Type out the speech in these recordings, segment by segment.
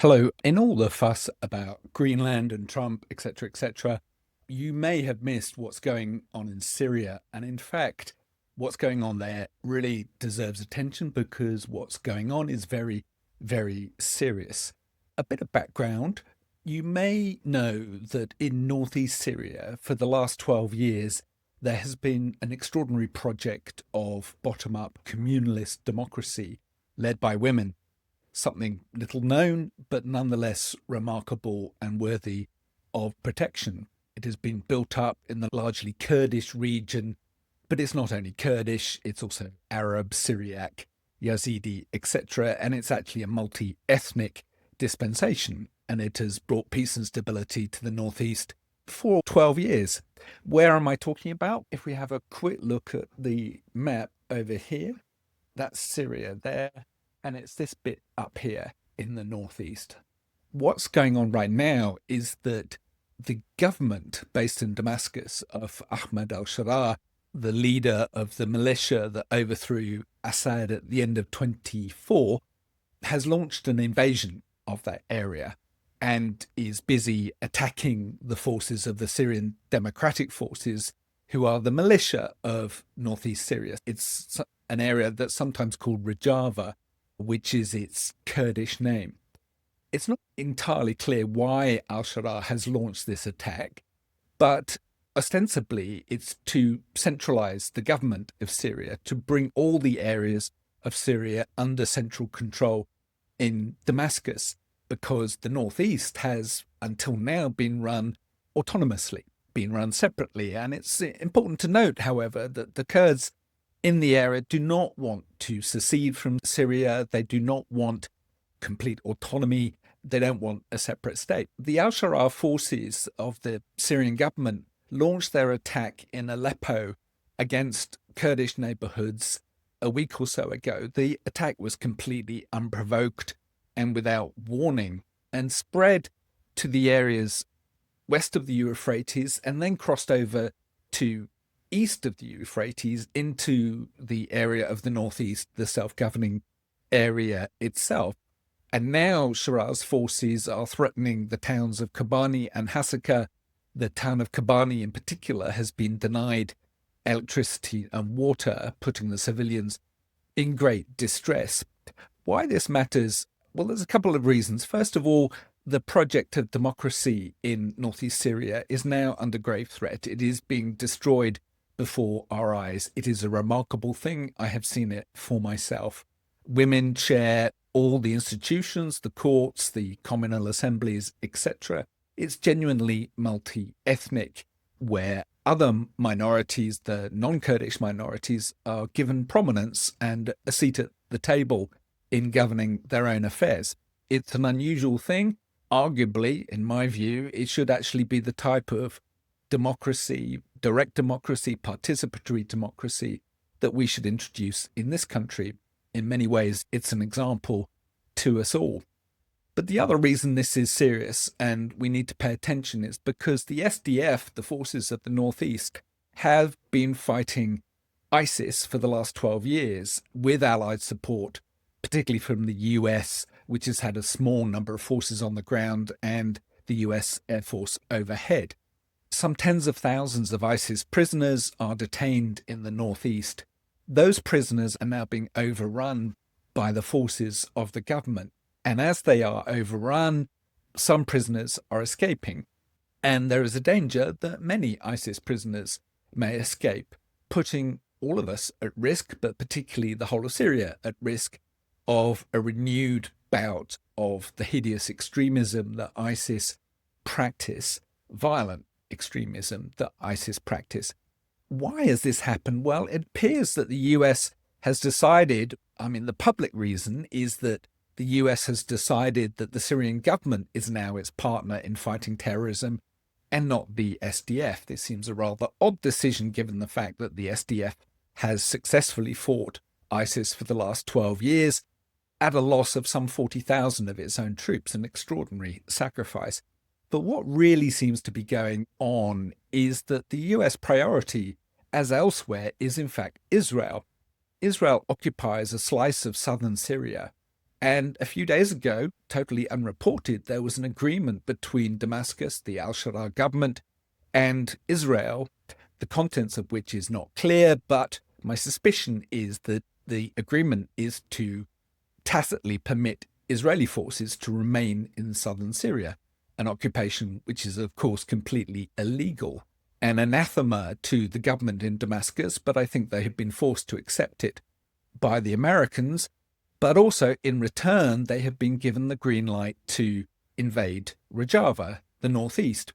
Hello. In all the fuss about Greenland and Trump, etc., you may have missed what's going on in Syria. And in fact, what's going on there really deserves attention because what's going on is very, very serious. A bit of background. You may know that in North East Syria, for the last 12 years, there has been an extraordinary project of bottom up communalist democracy led by women, something little known, but nonetheless remarkable and worthy of protection. It has been built up in the largely Kurdish region, but it's not only Kurdish, it's also Arab, Syriac, Yazidi, etc. And it's actually a multi ethnic dispensation. And it has brought peace and stability to the Northeast for 12 years. Where am I talking about? If we have a quick look at the map over here, that's Syria there, and it's this bit up here in the northeast. What's going on right now is that the government based in Damascus of Ahmed al-Sharaa, the leader of the militia that overthrew Assad at the end of 24, has launched an invasion of that area and is busy attacking the forces of the Syrian Democratic Forces, who are the militia of northeast Syria. It's an area that's sometimes called Rojava, which is its Kurdish name. It's not entirely clear why al-Sharaa has launched this attack, but ostensibly it's to centralize the government of Syria, to bring all the areas of Syria under central control in Damascus, because the northeast has until now been run autonomously, been run separately. And it's important to note, however, that the Kurds in the area do not want to secede from Syria. They do not want complete autonomy. They don't want a separate state. The al-Sharaa forces of the Syrian government launched their attack in Aleppo against Kurdish neighborhoods a week or so ago. The attack was completely unprovoked and without warning, and spread to the areas west of the Euphrates and then crossed over to east of the Euphrates into the area of the northeast, the self-governing area itself. And now Sharaa's forces are threatening the towns of Kobani and Hasaka. The town of Kobani in particular has been denied electricity and water, putting the civilians in great distress. Why this matters? Well, there's a couple of reasons. First of all, the project of democracy in northeast Syria is now under grave threat. It is being destroyed before our eyes. It is a remarkable thing. I have seen it for myself. Women chair all the institutions, the courts, the communal assemblies, etc. It's genuinely multi-ethnic, where other minorities, the non-Kurdish minorities, are given prominence and a seat at the table in governing their own affairs. It's an unusual thing. Arguably, in my view, it should actually be the type of democracy, direct democracy, participatory democracy that we should introduce in this country. In many ways, it's an example to us all. But the other reason this is serious and we need to pay attention is because the SDF, the forces of the Northeast, have been fighting ISIS for the last 12 years with Allied support, particularly from the US, which has had a small number of forces on the ground, and the US Air Force overhead. Some tens of thousands of ISIS prisoners are detained in the Northeast. Those prisoners are now being overrun by the forces of the government. And as they are overrun, some prisoners are escaping. And there is a danger that many ISIS prisoners may escape, putting all of us at risk, but particularly the whole of Syria at risk of a renewed bout of the hideous extremism that ISIS practice, violent extremism that ISIS practice. Why has this happened? Well, it appears that the US has decided, the public reason is that the US has decided that the Syrian government is now its partner in fighting terrorism and not the SDF. This seems a rather odd decision given the fact that the SDF has successfully fought ISIS for the last 12 years at a loss of some 40,000 of its own troops, an extraordinary sacrifice. But what really seems to be going on is that the US priority, as elsewhere, is in fact Israel. Israel occupies a slice of southern Syria And a few days ago, totally unreported, there was an agreement between Damascus, the al-Sharaa government, and Israel, the contents of which is not clear, but my suspicion is that the agreement is to tacitly permit Israeli forces to remain in southern Syria, an occupation which is, of course, completely illegal and anathema to the government in Damascus, but I think they have been forced to accept it by the Americans. But also, in return, they have been given the green light to invade Rojava, the northeast,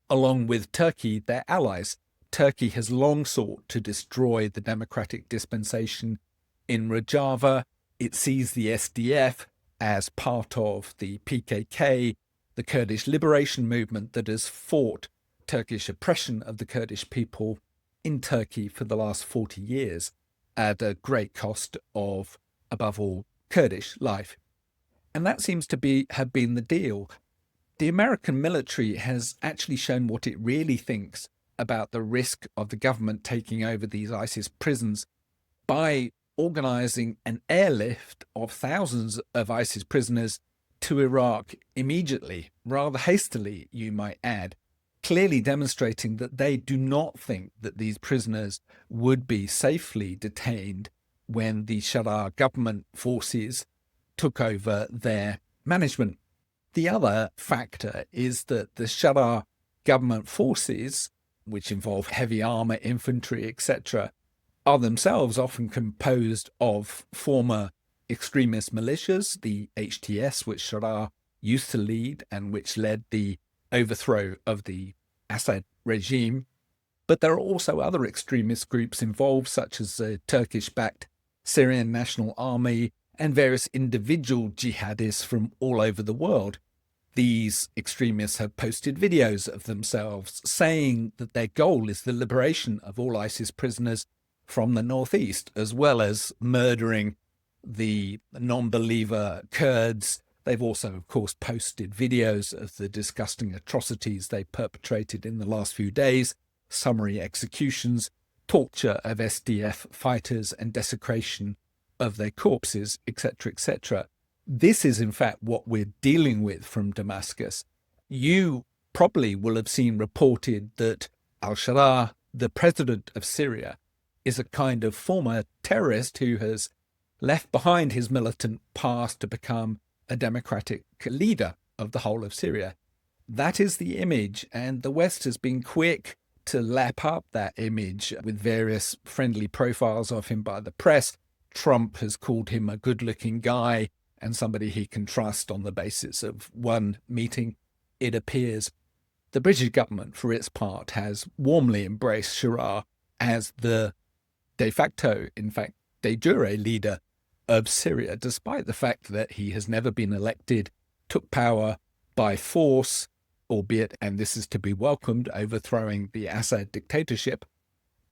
along with Turkey, their allies. Turkey has long sought to destroy the democratic dispensation in Rojava. It sees the SDF as part of the PKK, the Kurdish liberation movement that has fought Turkish oppression of the Kurdish people in Turkey for the last 40 years at a great cost of, above all, Kurdish life. And that seems to have been the deal. The American military has actually shown what it really thinks about the risk of the government taking over these ISIS prisons by organizing an airlift of thousands of ISIS prisoners to Iraq immediately, rather hastily, you might add, clearly demonstrating that they do not think that these prisoners would be safely detained when the Sharia government forces took over their management. The other factor is that the Sharia government forces, which involve heavy armor, infantry, etc., are themselves often composed of former extremist militias, the HTS, which Sharia used to lead and which led the overthrow of the Assad regime. But there are also other extremist groups involved, such as the Turkish-backed Syrian National Army and various individual jihadists from all over the world. These extremists have posted videos of themselves saying that their goal is the liberation of all ISIS prisoners from the northeast, as well as murdering the non-believer Kurds. They've also, of course, posted videos of the disgusting atrocities they perpetrated in the last few days, summary executions, torture of SDF fighters, and desecration of their corpses, etc., etc. This is, in fact, what we're dealing with from Damascus. You probably will have seen reported that al-Sharaa, the president of Syria, is a kind of former terrorist who has left behind his militant past to become a democratic leader of the whole of Syria. That is the image, and the West has been quick to lap up that image with various friendly profiles of him by the press. Trump has called him a good-looking guy and somebody he can trust on the basis of one meeting, it appears. The British government, for its part, has warmly embraced Sharia as the de facto, in fact, de jure leader of Syria, despite the fact that he has never been elected, took power by force, albeit, and this is to be welcomed, overthrowing the Assad dictatorship.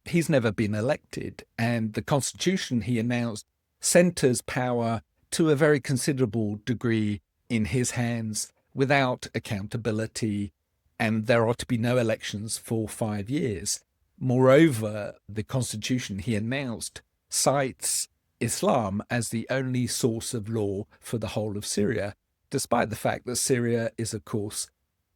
He's never been elected, and the constitution he announced centers power to a very considerable degree in his hands without accountability, and there are to be no elections for 5 years. Moreover, the constitution he announced cites Islam as the only source of law for the whole of Syria, despite the fact that Syria is, of course,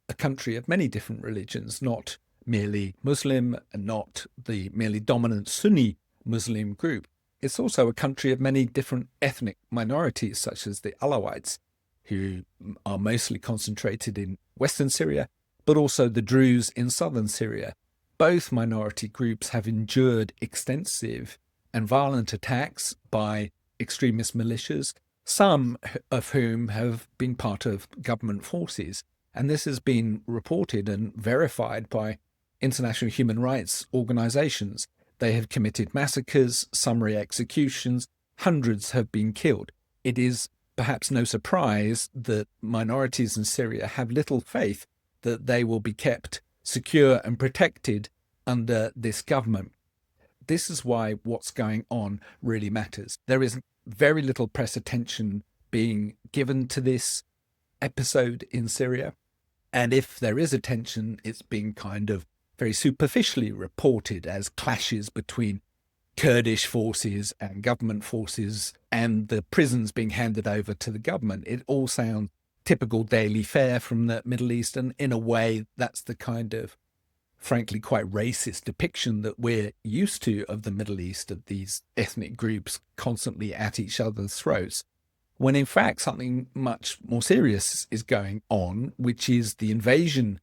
a country of many different religions, not merely Muslim and not the merely dominant Sunni Muslim group. It's also a country of many different ethnic minorities, such as the Alawites, who are mostly concentrated in western Syria, but also the Druze in southern Syria. Both minority groups have endured extensive and violent attacks by extremist militias, some of whom have been part of government forces. And this has been reported and verified by international human rights organizations. They have committed massacres, summary executions, hundreds have been killed. It is perhaps no surprise that minorities in Syria have little faith that they will be kept secure and protected under this government. This is why what's going on really matters. There is very little press attention being given to this episode in Syria. And if there is attention, it's being kind of very superficially reported as clashes between Kurdish forces and government forces and the prisons being handed over to the government. It all sounds typical daily fare from the Middle East. And in a way, that's the kind of, frankly, quite racist depiction that we're used to of the Middle East, of these ethnic groups constantly at each other's throats. When in fact, something much more serious is going on, which is the invasion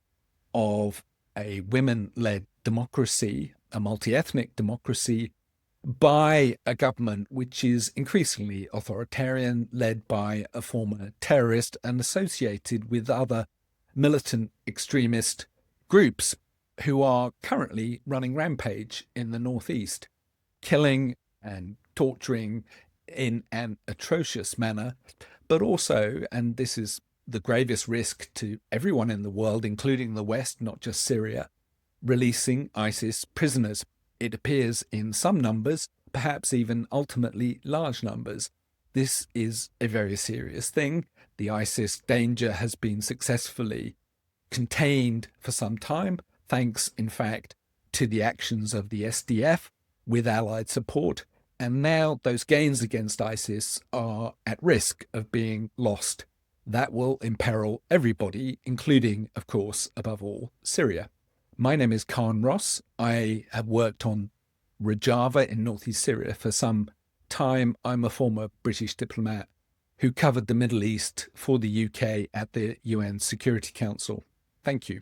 of a women-led democracy, a multi-ethnic democracy, by a government which is increasingly authoritarian, led by a former terrorist and associated with other militant extremist groups who are currently running rampage in the North East, killing and torturing in an atrocious manner, but also, and this is the gravest risk to everyone in the world, including the West, not just Syria, releasing ISIS prisoners. It appears in some numbers, perhaps even ultimately large numbers. This is a very serious thing. The ISIS danger has been successfully contained for some time, thanks, in fact, to the actions of the SDF with Allied support. And now those gains against ISIS are at risk of being lost. That will imperil everybody, including, of course, above all, Syria. My name is Khan Ross. I have worked on Rojava in North East Syria for some time. I'm a former British diplomat who covered the Middle East for the UK at the UN Security Council. Thank you.